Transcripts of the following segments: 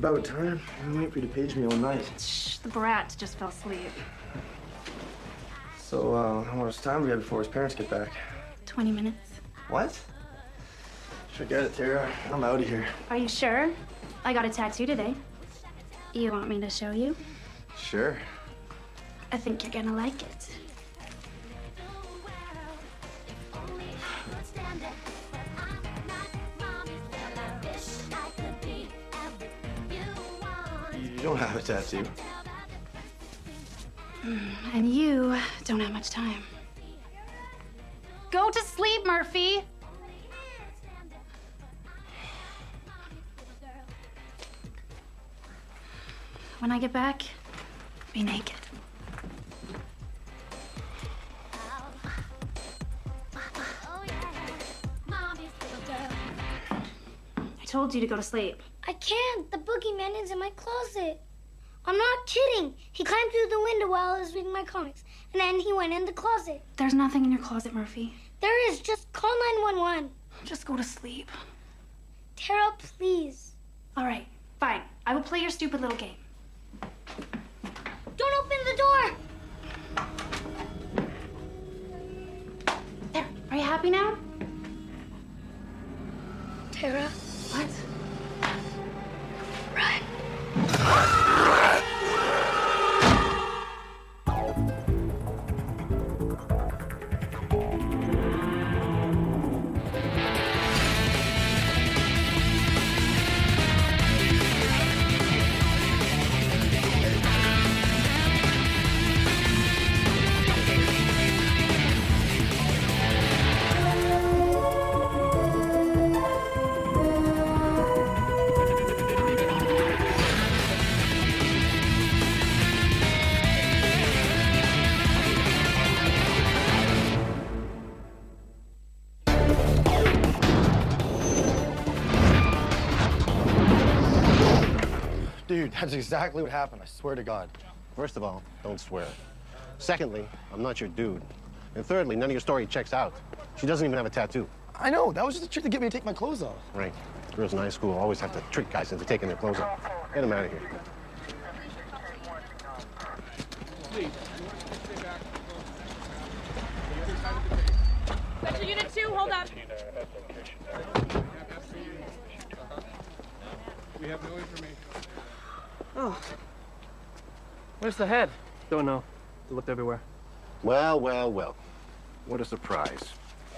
about time. I'm waiting for you to page me all night. Shh, the brat just fell asleep. So, how much time do we have before his parents get back? 20 minutes. What? Forget it, Tara. I'm out of here. Are you sure? I got a tattoo today. You want me to show you? Sure. I think you're gonna like it. You don't have a tattoo. And you don't have much time. Go to sleep, Murphy. When I get back, be naked. I told you to go to sleep. I can't. The boogeyman is in my closet. I'm not kidding. He climbed through the window while I was reading my comics, and then he went in the closet. There's nothing in your closet, Murphy. There is. Just call 911. Just go to sleep. Tara, please. All right, fine. I will play your stupid little game. Don't open the door. There. Are you happy now? Tara, What? run. Dude, that's exactly what happened. I swear to God. First of all, don't swear. Secondly, I'm not your dude. And thirdly, none of your story checks out. She doesn't even have a tattoo. I know. That was just a trick to get me to take my clothes off. Right. Girls in high school always have to trick guys into taking their clothes off. Get them out of here. Central Unit 2, hold up. We have no information. Oh. Where's the head? Don't know. It looked everywhere. Well, well, well. What a surprise.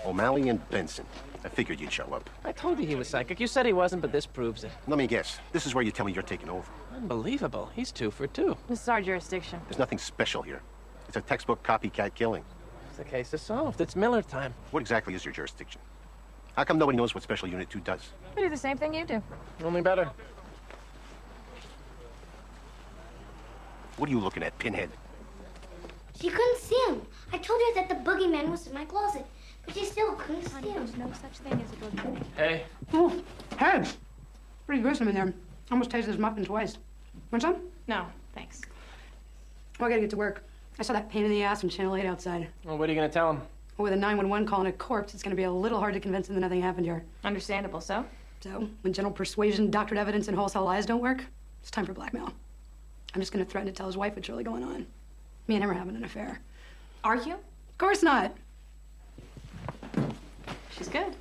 O'Malley and Benson. I figured you'd show up. I told you he was psychic. You said he wasn't, but this proves it. Let me guess. This is where you tell me you're taking over. Unbelievable. He's 2 for 2. This is our jurisdiction. There's nothing special here. It's a textbook copycat killing. The case is solved. It's Miller time. What exactly is your jurisdiction? How come nobody knows what Special Unit 2 does? We do the same thing you do. Only better. What are you looking at, Pinhead? She couldn't see him. I told her that the boogeyman was in my closet, but she still couldn't see him. There's no such thing as a boogeyman. Hey. Oh, head. Pretty gruesome in there. Almost tasted this muffin twice. Want some? No, thanks. Oh, I gotta get to work. I saw that pain in the ass on Channel 8 outside. Well, what are you going to tell him? Well, with a 911 call and a corpse, it's gonna be a little hard to convince him that nothing happened here. Understandable, so? So, when gentle persuasion, doctored evidence, and wholesale lies don't work, it's time for blackmail. I'm just gonna threaten to tell his wife what's really going on. Me and him are having an affair. Are you? Of course not. She's good.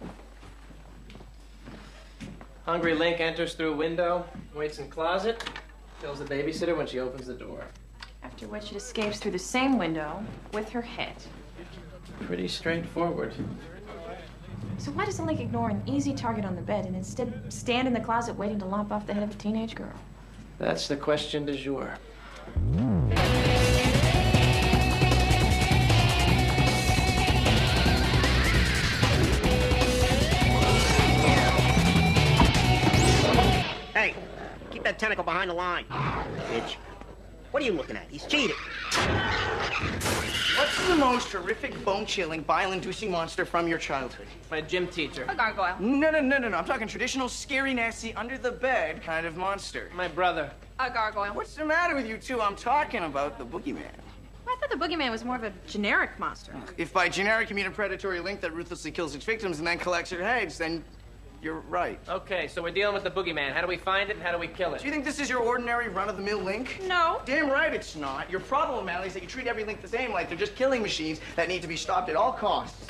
Hungry Link enters through window, waits in closet, kills the babysitter when she opens the door. After which it escapes through the same window with her head. Pretty straightforward. So why does Link ignore an easy target on the bed and instead stand in the closet waiting to lop off the head of a teenage girl? That's the question du jour. Hey, keep that tentacle behind the line. Bitch. What are you looking at? He's cheating. What's the most horrific, bone-chilling, bile-inducing monster from your childhood? My gym teacher. A gargoyle. No. I'm talking traditional, scary, nasty, under-the-bed kind of monster. My brother. A gargoyle. What's the matter with you two? I'm talking about the boogeyman. I thought the boogeyman was more of a generic monster. If by generic you mean a predatory link that ruthlessly kills its victims and then collects their heads, then You're right. Okay, so we're dealing with the boogeyman. How do we find it and how do we kill it? Do you think this is your ordinary run-of-the-mill link? No. Damn right it's not. Your problem, Allie, is that you treat every link the same, like they're just killing machines that need to be stopped at all costs.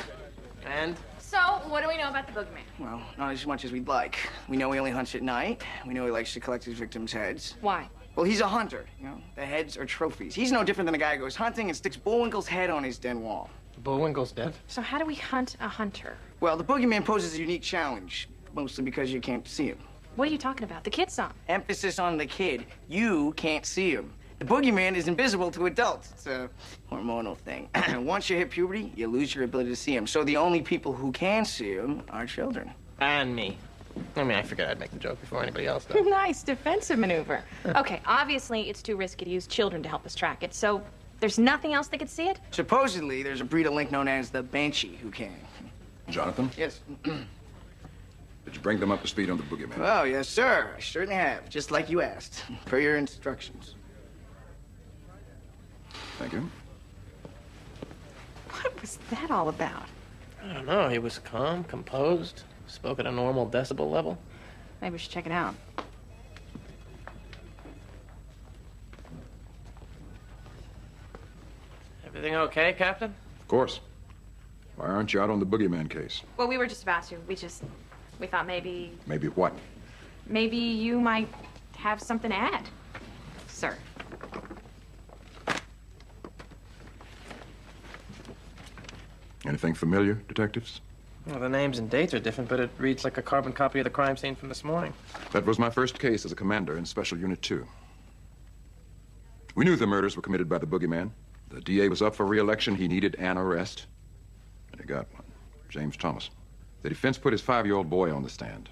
And? So, what do we know about the boogeyman? Well, not as much as we'd like. We know he only hunts at night. We know he likes to collect his victims' heads. Why? Well, he's a hunter, you know. The heads are trophies. He's no different than a guy who goes hunting and sticks Bullwinkle's head on his den wall. Bullwinkle's dead? So how do we hunt a hunter? Well, the boogeyman poses a unique challenge, mostly because you can't see him. What are you talking about? The kid saw him. Emphasis on the kid. You can't see him. The boogeyman is invisible to adults. It's a hormonal thing. Once you hit puberty, you lose your ability to see him. So the only people who can see him are children. And me. I mean, I figured I'd make the joke before anybody else does. Nice defensive maneuver. Okay, obviously it's too risky to use children to help us track it, so there's nothing else that could see it? Supposedly, there's a breed of link known as the Banshee who can. Jonathan, Yes. did you bring them up to speed on the boogeyman? Oh, yes, sir. I certainly have, just like you asked, per your instructions. Thank you. What was that all about? I don't know. He was calm, composed, spoke at a normal decibel level. Maybe we should check it out. Everything okay, Captain? Of course. Why aren't you out on the boogeyman case? Well, we were just about to. We thought maybe Maybe what? you might have something to add, sir. Anything familiar, detectives? Well, the names and dates are different, but it reads like a carbon copy of the crime scene from this morning. That was my first case as a commander in Special Unit 2. We knew the murders were committed by the boogeyman. The DA was up for re-election. He needed an arrest. And he got one. James Thomas. The defense put his 5-year-old boy on the stand.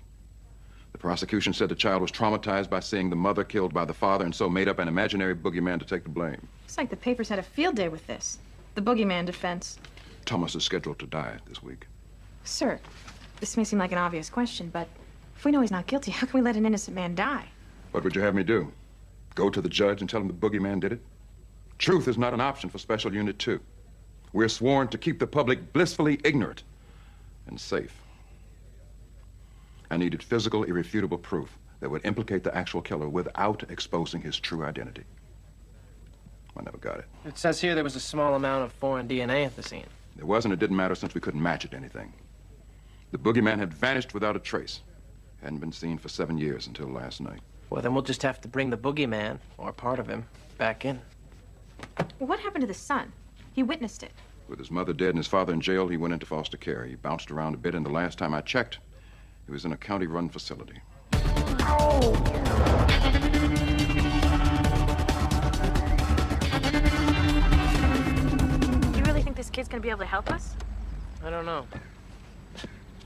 The prosecution said the child was traumatized by seeing the mother killed by the father and so made up an imaginary boogeyman to take the blame. Looks like the papers had a field day with this. The boogeyman defense. Thomas is scheduled to die this week. Sir, this may seem like an obvious question, but if we know he's not guilty, how can we let an innocent man die? What would you have me do? Go to the judge and tell him the boogeyman did it? Truth is not an option for Special Unit 2. We're sworn to keep the public blissfully ignorant and safe. I needed physical, irrefutable proof that would implicate the actual killer without exposing his true identity. I never got it. It says here there was a small amount of foreign DNA at the scene. There wasn't. It didn't matter since we couldn't match it to anything. The boogeyman had vanished without a trace. Hadn't been seen for 7 years until last night. Well, then we'll just have to bring the boogeyman, or part of him, back in. What happened to the son? He witnessed it. With his mother dead and his father in jail, he went into foster care. He bounced around a bit, and the last time I checked, he was in a county-run facility. You really think this kid's gonna be able to help us? I don't know.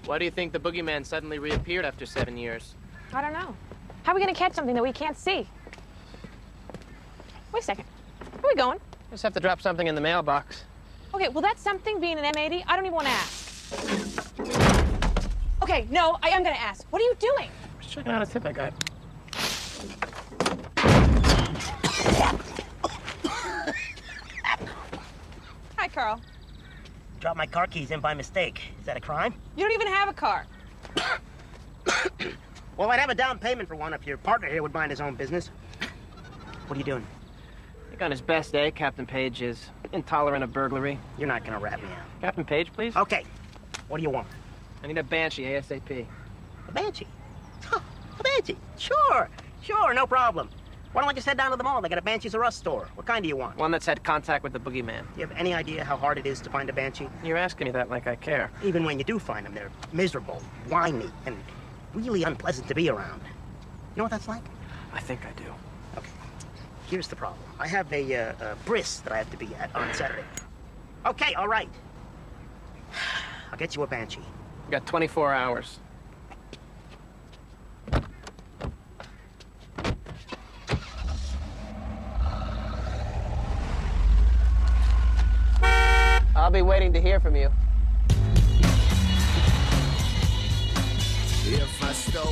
Why do you think the boogeyman suddenly reappeared after 7 years? I don't know. How are we gonna catch something that we can't see? Wait a second. Where are we going? Just have to drop something in the mailbox. Okay, well, that's something being an M80. I don't even want to ask. Okay, no, I am gonna ask. What are you doing? Just checking out a tip I got. Hi, Carl. Dropped my car keys in by mistake. Is that a crime? You don't even have a car. Well, I'd have a down payment for one if your partner here would mind his own business. What are you doing? I think on his best day, Captain Page is intolerant of burglary. You're not gonna rat me out. Captain Page, please. Okay. What do you want? I need a Banshee ASAP. A Banshee? Huh, a Banshee? Sure, no problem. Why don't I just head down to the mall? They got a Banshees R Us store. What kind do you want? One that's had contact with the boogeyman. Do you have any idea how hard it is to find a Banshee? You're asking me that like I care. Even when you do find them, they're miserable, whiny, and really unpleasant to be around. You know what that's like? I think I do. Okay. Here's the problem. I have a bris that I have to be at on Saturday. Okay, all right. I'll get you a Banshee. You got 24 hours. I'll be waiting to hear from you. If I stole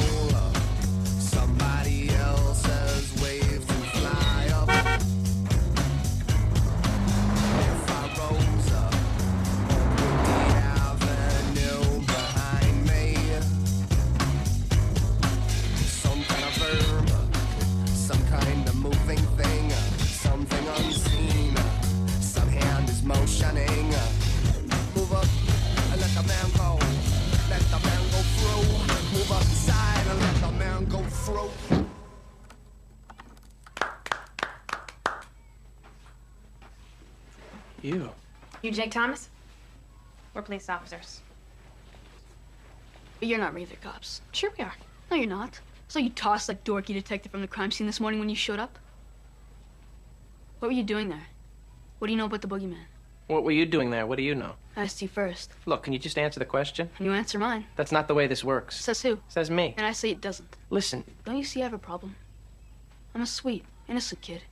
somebody else's wave to fly up, if I rose up on the avenue behind me, You. You Jake Thomas? We're police officers. But you're not regular cops. Sure we are. No, you're not. So you tossed like dorky detective from the crime scene this morning when you showed up? What were you doing there? What do you know about the boogeyman? What were you doing there? What do you know? I asked you first. Look, can you just answer the question? And you answer mine. That's not the way this works. Says who? Says me. And I say it doesn't. Listen. Don't you see I have a problem? I'm a sweet, innocent kid.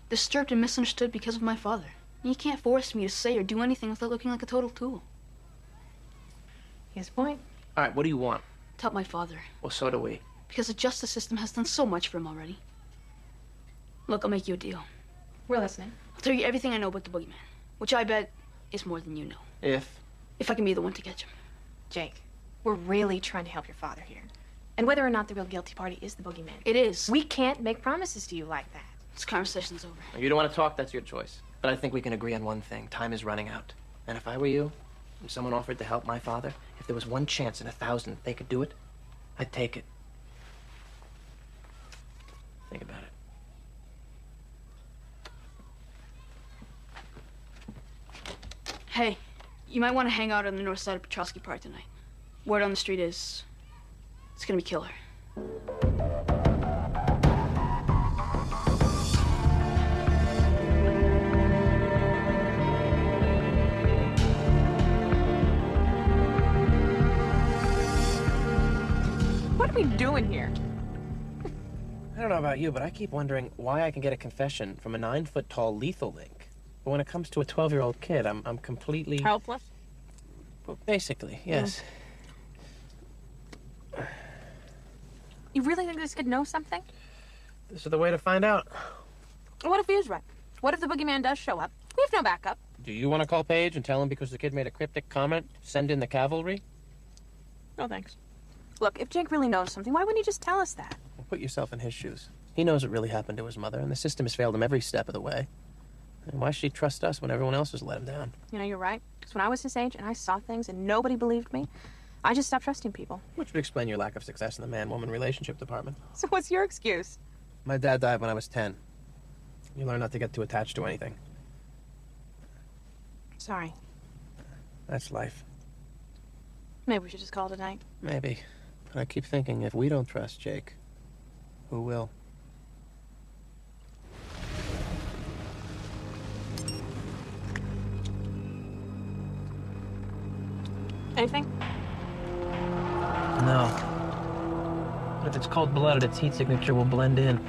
Disturbed and misunderstood because of my father. And you can't force me to say or do anything without looking like a total tool. He has a point. All right, what do you want? To help my father. Well, so do we. Because the justice system has done so much for him already. Look, I'll make you a deal. We're listening. I'll tell you everything I know about the boogeyman. Which I bet is more than you know. If I can be the one to catch him. Jake, we're really trying to help your father here. And whether or not the real guilty party is the boogeyman. It is. We can't make promises to you like that. This conversation's over. You don't want to talk, that's your choice. But I think we can agree on one thing. Time is running out. And if I were you, and someone offered to help my father, if there was one chance in 1,000 that they could do it, I'd take it. Think about it. Hey, you might want to hang out on the north side of Petrosky Park tonight. Word on the street is, it's gonna be killer. What are we doing here? I don't know about you, but I keep wondering why I can get a confession from a 9-foot-tall lethal link. But when it comes to a 12-year-old kid, I'm completely... Helpless? Well, basically, yes. You really think this kid knows something? This is the way to find out. What if he is right? What if the boogeyman does show up? We have no backup. Do you want to call Paige and tell him because the kid made a cryptic comment, send in the cavalry? No, thanks. Look, if Jake really knows something, why wouldn't he just tell us that? Well, put yourself in his shoes. He knows what really happened to his mother, and the system has failed him every step of the way. And why should he trust us when everyone else has let him down? You know, you're right. Because when I was his age and I saw things and nobody believed me, I just stopped trusting people. Which would explain your lack of success in the man-woman relationship department. So what's your excuse? My dad died when I was 10. You learn not to get too attached to anything. Sorry. That's life. Maybe we should just call it a night. Maybe. But I keep thinking, if we don't trust Jake, who will? Anything? No. But if it's cold-blooded, its heat signature will blend in.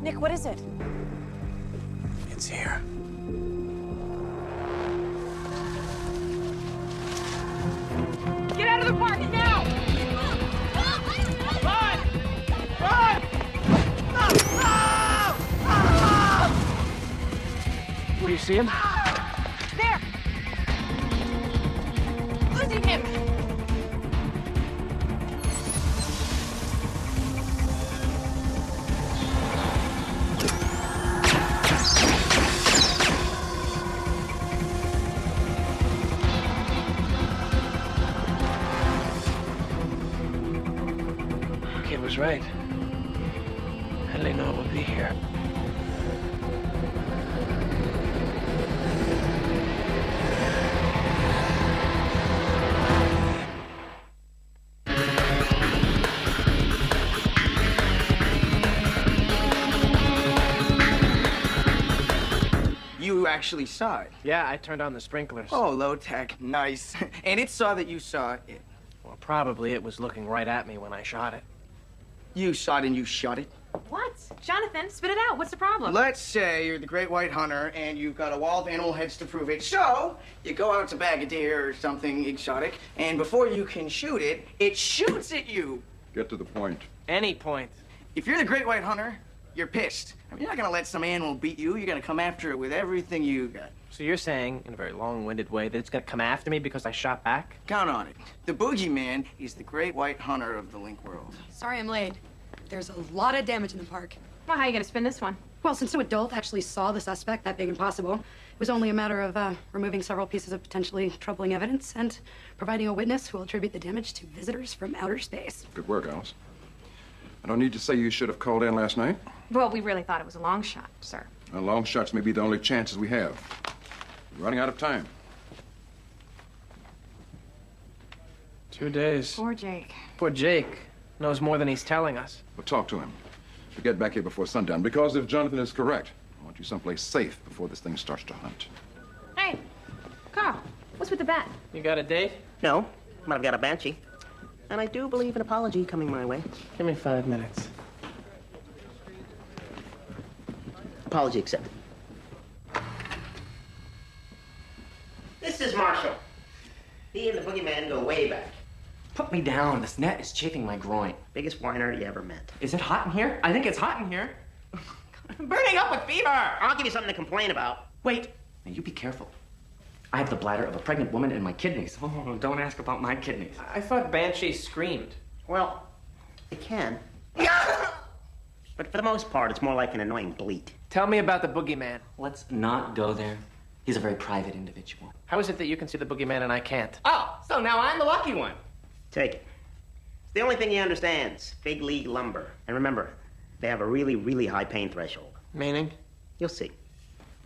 Nick, what is it? It's here. Get out of the park now! Run! Run! Do you see him? There! Losing him! Kid was right. How did they know it would be here? You actually saw it. Yeah, I turned on the sprinklers. Oh, low tech. Nice. And it saw that you saw it. Well, probably it was looking right at me when I shot it. You saw it and you shot it. What? Jonathan, spit it out. What's the problem? Let's say you're the great white hunter and you've got a wall of animal heads to prove it. So, you go out to bag a deer or something exotic, and before you can shoot it, it shoots at you. Get to the point. Any point. If you're the great white hunter, You're pissed. I mean, you're not gonna let some animal beat you. You're gonna come after it with everything you got. So you're saying, in a very long-winded way, that it's gonna come after me because I shot back? Count on it. The boogeyman is the great white hunter of the Link world. Sorry I'm late. There's a lot of damage in the park. Well, how are you gonna spin this one? Well, since no adult actually saw the suspect, that being impossible, it was only a matter of removing several pieces of potentially troubling evidence and providing a witness who will attribute the damage to visitors from outer space. Good work, Alice. I don't need to say you should have called in last night. Well, we really thought it was a long shot, sir. Long shots may be the only chances we have. We're running out of time. 2 days. Poor Jake. Poor Jake knows more than he's telling us. We'll talk to him. We get back here before sundown, because if Jonathan is correct, I want you someplace safe before this thing starts to hunt. Hey, Carl, what's with the bat? You got a date? No, but I've got a banshee. And I do believe an apology coming my way. Give me 5 minutes. Apology accepted. This is Marshall. He and the boogeyman go way back. Put me down. This net is chafing my groin. Biggest whiner you ever met. Is it hot in here? I think it's hot in here. I'm burning up with fever. I'll give you something to complain about. Wait. Now, you be careful. I have the bladder of a pregnant woman and my kidneys. Oh, don't ask about my kidneys. I thought Banshee screamed. Well, it can. But for the most part, it's more like an annoying bleat. Tell me about the boogeyman. Let's not go there. He's a very private individual. How is it that you can see the boogeyman and I can't? Oh, so now I'm the lucky one. Take it. It's the only thing he understands. Big league lumber. And remember, they have a really, really high pain threshold. Meaning? You'll see.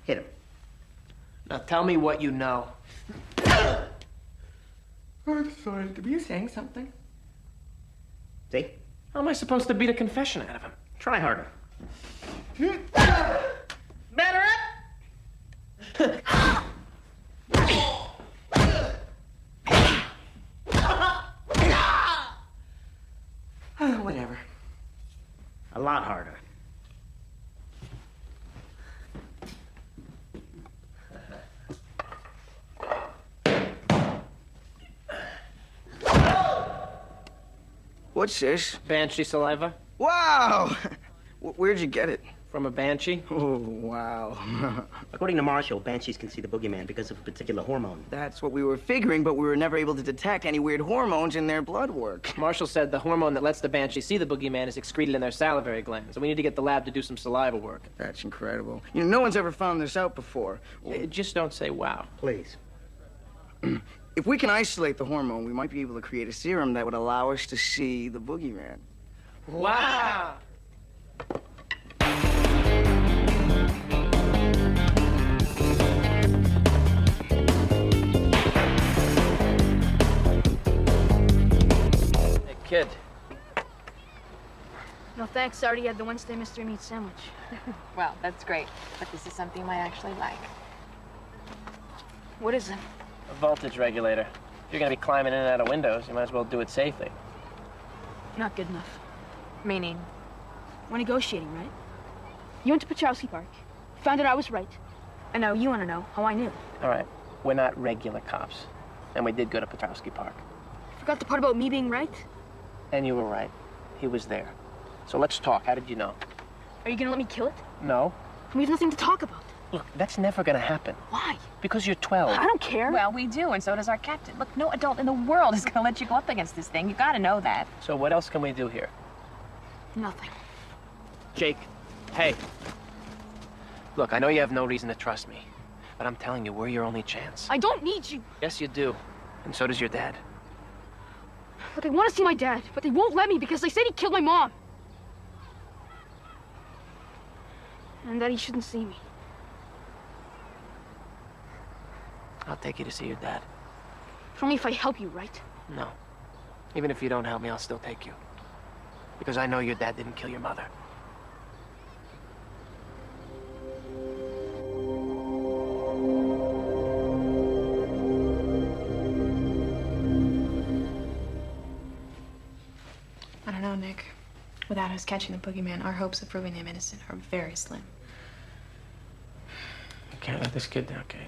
Hit him. Now tell me what you know. I'm sorry. Were you saying something? See? How am I supposed to beat a confession out of him? Try harder. Better up! Whatever. A lot harder. What's this? Banshee saliva. Wow! Where'd you get it? From a banshee. Oh, wow. According to Marshall, banshees can see the boogeyman because of a particular hormone. That's what we were figuring, but we were never able to detect any weird hormones in their blood work. Marshall said the hormone that lets the banshee see the boogeyman is excreted in their salivary glands, so we need to get the lab to do some saliva work. That's incredible. You know, no one's ever found this out before. Just don't say wow. Please. If we can isolate the hormone, we might be able to create a serum that would allow us to see the boogeyman. Wow! Hey, kid. No thanks, I already had the Wednesday mystery meat sandwich. Well, that's great, but this is something I actually like. What is it? A voltage regulator. If you're gonna be climbing in and out of windows, you might as well do it safely. Not good enough. Meaning? We're negotiating, right? You went to Petrowski Park, found out I was right, and now you want to know how I knew. All right, we're not regular cops, and we did go to Petrowski Park. Forgot the part about me being right? And you were right. He was there. So let's talk. How did you know? Are you gonna let me kill it? No. We have nothing to talk about. Look, that's never gonna happen. Why? Because you're 12. I don't care. Well, we do, and so does our captain. Look, no adult in the world is gonna let you go up against this thing. You gotta know that. So what else can we do here? Nothing. Jake, hey. Look, I know you have no reason to trust me, but I'm telling you, we're your only chance. I don't need you. Yes, you do. And so does your dad. Look, I want to see my dad, but they won't let me because they said he killed my mom. And that he shouldn't see me. I'll take you to see your dad. But only if I help you, right? No. Even if you don't help me, I'll still take you. Because I know your dad didn't kill your mother. I don't know, Nick. Without us catching the boogeyman, our hopes of proving him innocent are very slim. You can't let this kid down, Kate.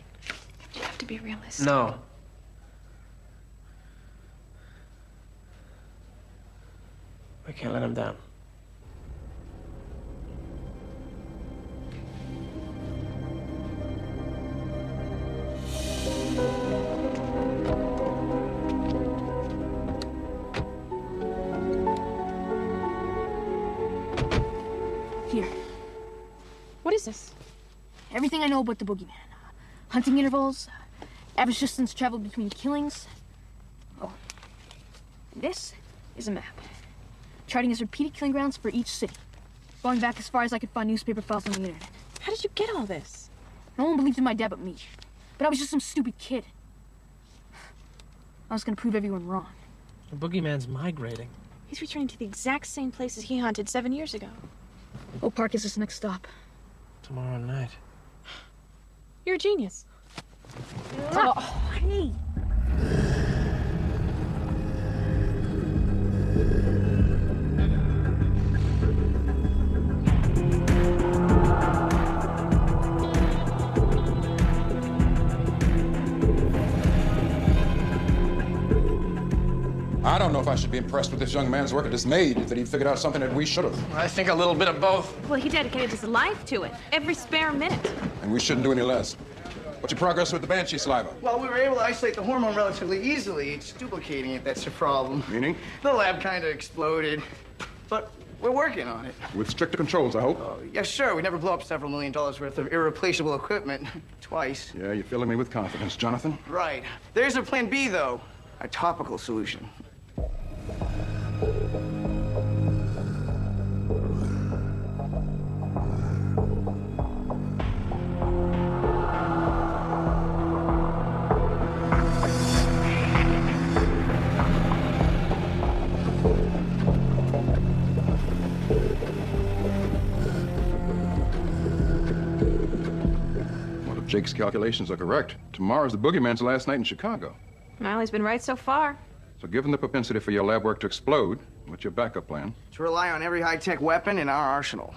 You have to be realistic. No. We can't let him down. this? Everything I know about the boogeyman. Hunting intervals, average distance traveled between killings. Oh, this is a map. Charting his repeated killing grounds for each city. Going back as far as I could find newspaper files on the internet. How did you get all this? No one believed in my dad but me. But I was just some stupid kid. I was gonna prove everyone wrong. The boogeyman's migrating. He's returning to the exact same places he haunted 7 years ago. Oak Park is his next stop. Tomorrow night. You're a genius. Oh, hey! I don't know if I should be impressed with this young man's work or dismayed that he figured out something that we should have. I think a little bit of both. Well, he dedicated his life to it, every spare minute. And we shouldn't do any less. What's your progress with the banshee saliva? Well, we were able to isolate the hormone relatively easily. It's duplicating it that's the problem. Meaning? The lab kind of exploded. But we're working on it. With stricter controls, I hope. Yes, sure. We never blow up several $1 million worth of irreplaceable equipment. Twice. Yeah, you're filling me with confidence, Jonathan. Right. There's a plan B, though. A topical solution. Well, if Jake's calculations are correct, tomorrow's the boogeyman's last night in Chicago. Well, he's been right so far. So given the propensity for your lab work to explode, what's your backup plan? To rely on every high-tech weapon in our arsenal.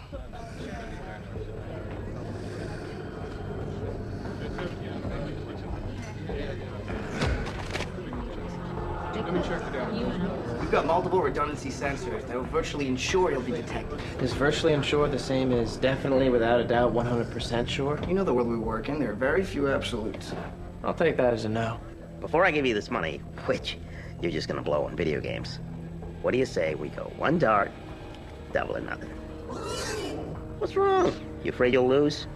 We've got multiple redundancy sensors that will virtually ensure he'll be detected. Is virtually ensure the same as definitely, without a doubt, 100% sure? You know the world we work in. There are very few absolutes. I'll take that as a no. Before I give you this money, which you're just gonna blow on video games, what do you say we go one dart, double or nothing? What's wrong? You afraid you'll lose?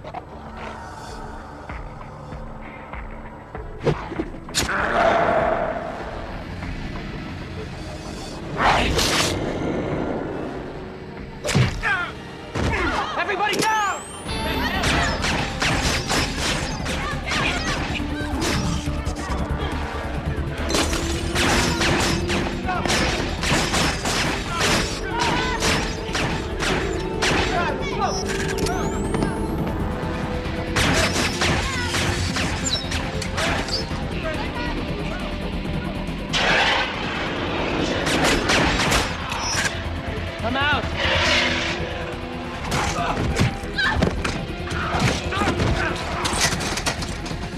Everybody down! Come out!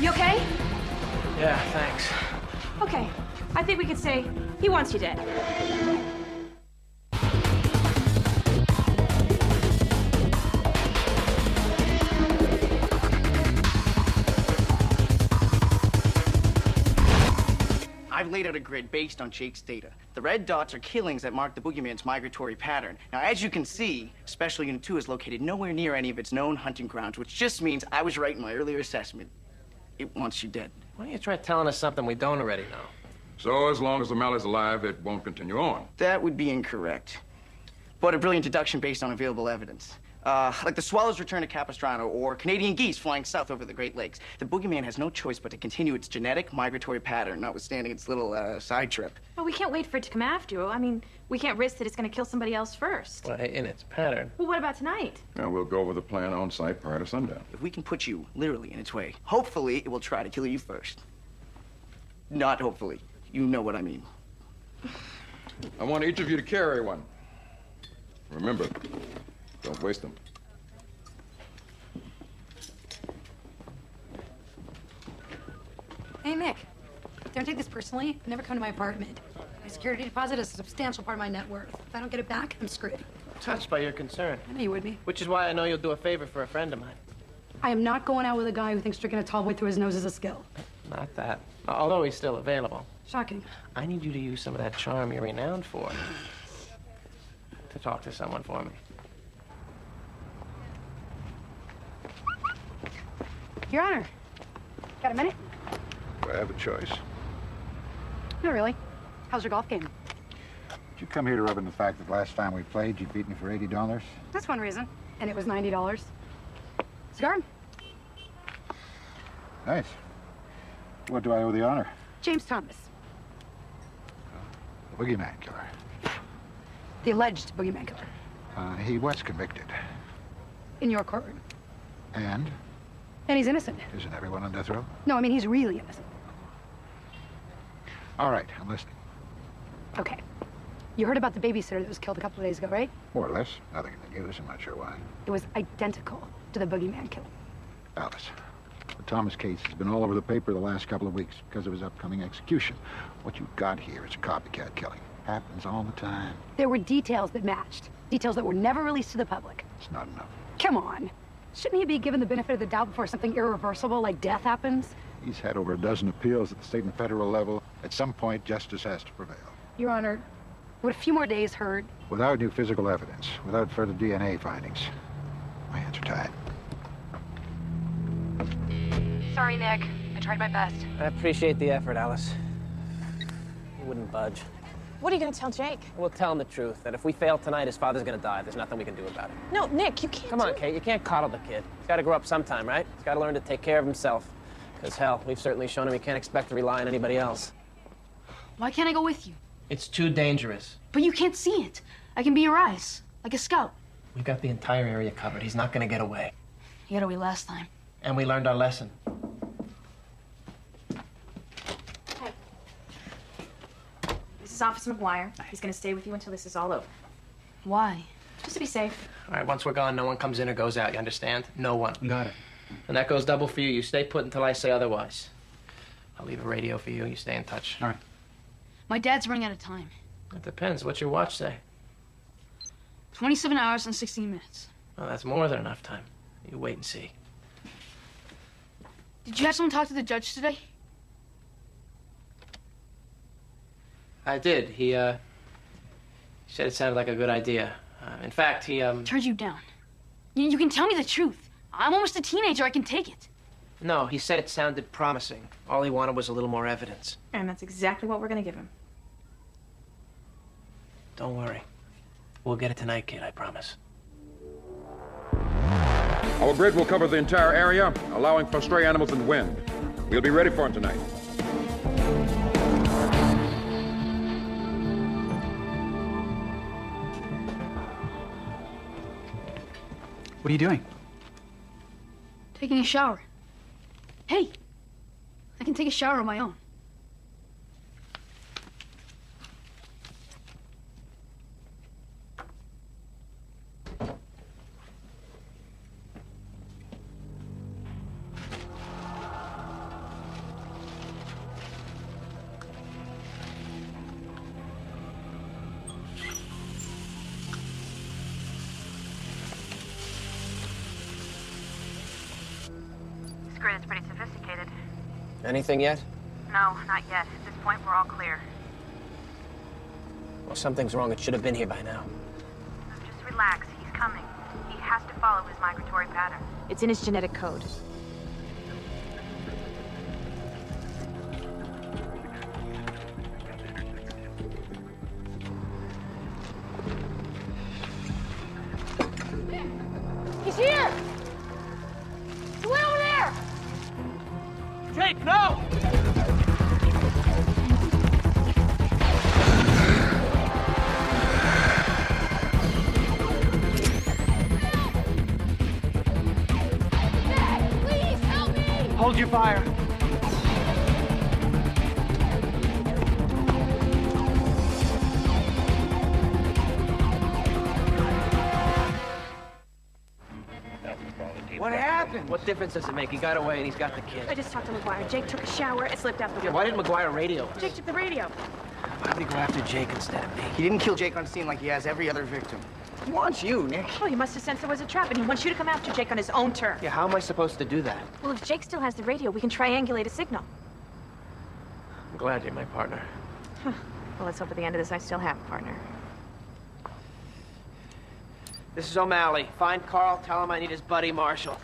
You okay? Yeah, thanks. Okay. I think we could say he wants you dead. I've laid out a grid based on Jake's data. The red dots are killings that mark the boogeyman's migratory pattern. Now, as you can see, Special Unit 2 is located nowhere near any of its known hunting grounds, which just means I was right in my earlier assessment. It wants you dead. Why don't you try telling us something we don't already know? So as long as the Malley's alive, it won't continue on. That would be incorrect. But a brilliant deduction based on available evidence. Like the swallows' return to Capistrano or Canadian geese flying south over the Great Lakes. The boogeyman has no choice but to continue its genetic migratory pattern, notwithstanding its little side trip. Well, we can't wait for it to come after you. I mean, we can't risk that it's going to kill somebody else first. Well, in its pattern. Well, what about tonight? Yeah, we'll go over the plan on site prior to sundown. If we can put you literally in its way, hopefully it will try to kill you first. Not hopefully. You know what I mean. I want each of you to carry one. Remember, don't waste them. Hey, Mick. Don't take this personally. Never come to my apartment. My security deposit is a substantial part of my net worth. If I don't get it back, I'm screwed. Touched by your concern. I knew you would be. Which is why I know you'll do a favor for a friend of mine. I am not going out with a guy who thinks drinking a tall boy through his nose is a skill. Not that. Although he's still available. Shocking. I need you to use some of that charm you're renowned for. To talk to someone for me. Your Honor, got a minute? Do I have a choice? Not really. How's your golf game? Did you come here to rub in the fact that last time we played, you beat me for $80? That's one reason. And it was $90. Cigar? Nice. What do I owe the honor? James Thomas, The boogeyman killer. the alleged boogeyman killer. He was convicted. In your courtroom. And? And he's innocent. Isn't everyone on death row? No, I mean, he's really innocent. All right, I'm listening. Okay. You heard about the babysitter that was killed a couple of days ago, right? More or less. Nothing in the news. I'm not sure why. It was identical to the boogeyman killing. Alice, the Thomas case has been all over the paper the last couple of weeks because of his upcoming execution. What you've got here is a copycat killing. Happens all the time. There were details that matched. Details that were never released to the public. It's not enough. Come on. Shouldn't he be given the benefit of the doubt before something irreversible like death happens? He's had over a dozen appeals at the state and federal level. At some point, justice has to prevail. Your Honor, would a few more days hurt? Without new physical evidence, without further DNA findings, my hands are tied. Sorry, Nick. I tried my best. I appreciate the effort, Alice. He wouldn't budge. What are you gonna tell Jake? We'll tell him the truth, that if we fail tonight, his father's gonna die. There's nothing we can do about it. No, Nick, you can't. Come on, Kate, you can't coddle the kid. He's gotta grow up sometime, right? He's gotta learn to take care of himself. Because, hell, we've certainly shown him he can't expect to rely on anybody else. Why can't I go with you? It's too dangerous. But you can't see it. I can be your eyes, like a scout. We've got the entire area covered. He's not gonna get away. He got away last time. And we learned our lesson. This is Officer McGuire. He's gonna stay with you until this is all over. Why? Just to be safe. All right, once we're gone, no one comes in or goes out, you understand? No one. Got it. And that goes double for you. You stay put until I say otherwise. I'll leave a radio for you. You stay in touch. All right. My dad's running out of time. It depends. What's your watch say? 27 hours and 16 minutes. Well, that's more than enough time. You wait and see. Did you have someone talk to the judge today? I did. He said it sounded like a good idea. In fact, he, Turned you down. You can tell me the truth. I'm almost a teenager. I can take it. No, he said it sounded promising. All he wanted was a little more evidence. And that's exactly what we're gonna give him. Don't worry. We'll get it tonight, kid, I promise. Our grid will cover the entire area, allowing for stray animals and wind. We'll be ready for him tonight. What are you doing? Taking a shower. Hey, I can take a shower on my own. This grid is pretty sophisticated. Anything yet? No, not yet. At this point, we're all clear. Well, something's wrong. It should have been here by now. Just relax. He's coming. He has to follow his migratory pattern. It's in his genetic code. He's here! He went over there! Jake, no! Dad, please help me! Hold your fire. What happened? What difference does it make? He got away and he's got the kid. I just talked to McGuire. Jake took a shower and slipped out the Yeah, door. why didn't McGuire radio us? Jake took the radio. Why would he go after Jake instead of me? He didn't kill Jake on scene like he has every other victim. He wants you, Nick. Oh, he must have sensed there was a trap, and he wants you to come after Jake on his own turf. Yeah, how am I supposed to do that? Well, if Jake still has the radio, we can triangulate a signal. I'm glad you're my partner. Well, let's hope at the end of this I still have a partner. This is O'Malley. Find Carl, tell him I need his buddy Marshall.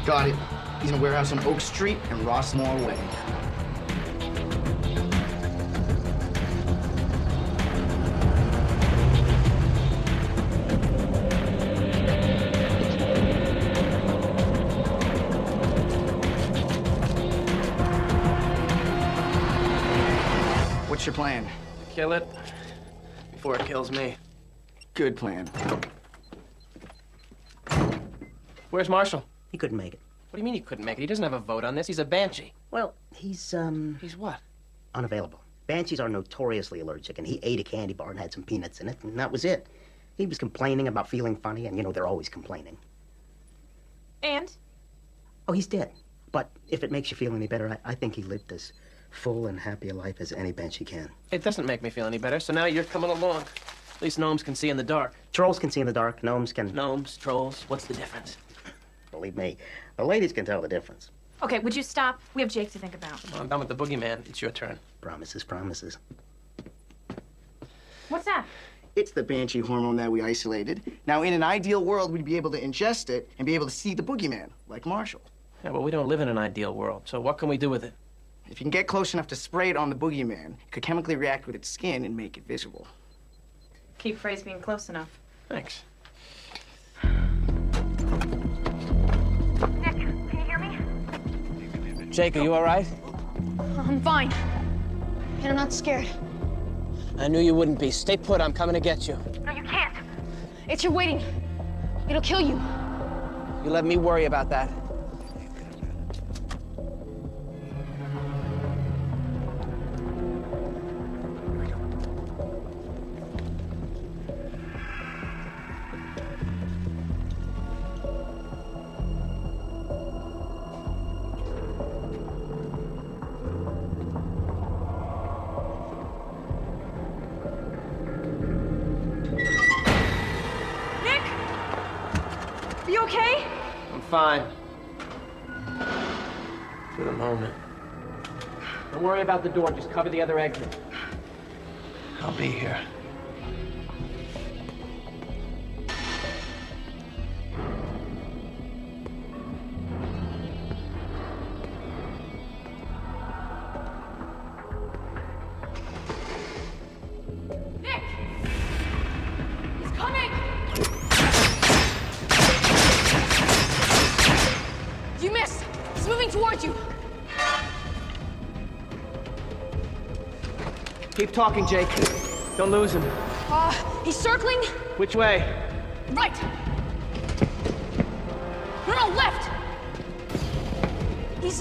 Got it. He's in a warehouse on Oak Street and Rossmore Way. What's your plan? Kill it before it kills me. Good plan. Where's Marshall? He couldn't make it. What do you mean he couldn't make it? He doesn't have a vote on this. He's a banshee. Well, he's He's what? unavailable. Banshees are notoriously allergic, and he ate a candy bar and had some peanuts in it, and that was it. He was complaining about feeling funny, and you know, they're always complaining. And? Oh, he's dead. But if it makes you feel any better, I think he lived as full and happy a life as any banshee can. It doesn't make me feel any better, so now you're coming along. At least gnomes can see in the dark. Trolls can see in the dark, gnomes can... Gnomes, trolls, what's the difference? Believe me, the ladies can tell the difference. Okay, would you stop? We have Jake to think about. Well, I'm done with the boogeyman. It's your turn. Promises, promises. What's that? It's the banshee hormone that we isolated. Now, in an ideal world, we'd be able to ingest it and be able to see the boogeyman, like Marshall. Yeah, but we don't live in an ideal world, so what can we do with it? If you can get close enough to spray it on the boogeyman, it could chemically react with its skin and make it visible. Key phrase being close enough. Thanks. Nick, can you hear me? Jake, are you all right? I'm fine. And I'm not scared. I knew you wouldn't be. Stay put. I'm coming to get you. No, you can't. It's your waiting. It'll kill you. You let me worry about that. You okay? I'm fine. For the moment. Don't worry about the door. Just cover the other exit. I'll be here. Nick! He's coming! You missed! He's moving towards you! Keep talking, Jake. Don't lose him. He's circling. Which way? Right! No, left! He's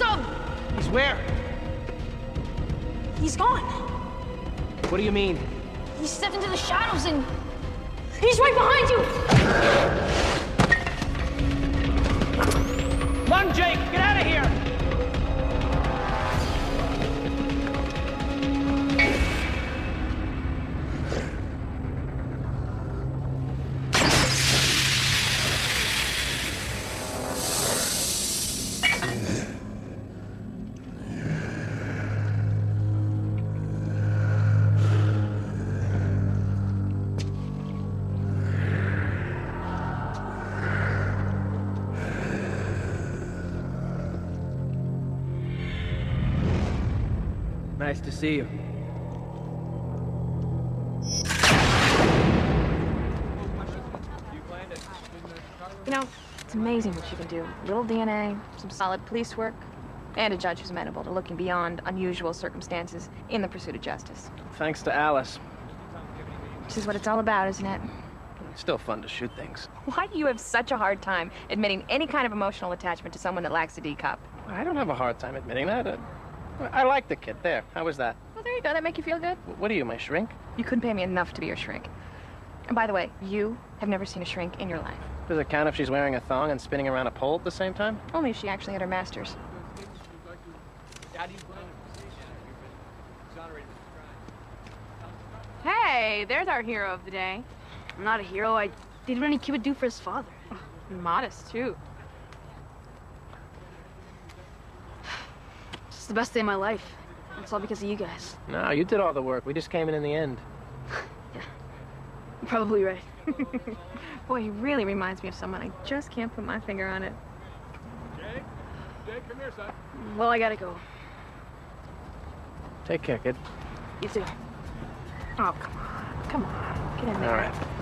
He's where? He's gone. What do you mean? He stepped into the shadows and... He's right behind you! Run, Jake! Get out of here! Nice to see you. You know, it's amazing what you can do. A little DNA, some solid police work, and a judge who's amenable to looking beyond unusual circumstances in the pursuit of justice. Thanks to Alice. Which is what it's all about, isn't it? It's still fun to shoot things. Why do you have such a hard time admitting any kind of emotional attachment to someone that lacks a D cup? I don't have a hard time admitting that. I like the kid. There. How was that? Well, there you go. That make you feel good? What are you, my shrink? You couldn't pay me enough to be your shrink. And by the way, you have never seen a shrink in your life. Does it count if she's wearing a thong and spinning around a pole at the same time? Only if she actually had her master's. Hey, there's our hero of the day. I'm not a hero. I did what any kid would do for his father. Modest, too. It's the best day of my life. It's all because of you guys. No, you did all the work. We just came in the end. You're probably right. Boy, he really reminds me of someone. I just can't put my finger on it. Jake? come here, son. Well, I gotta go. Take care, kid. You too. Oh, come on. Come on. Get in there. All right.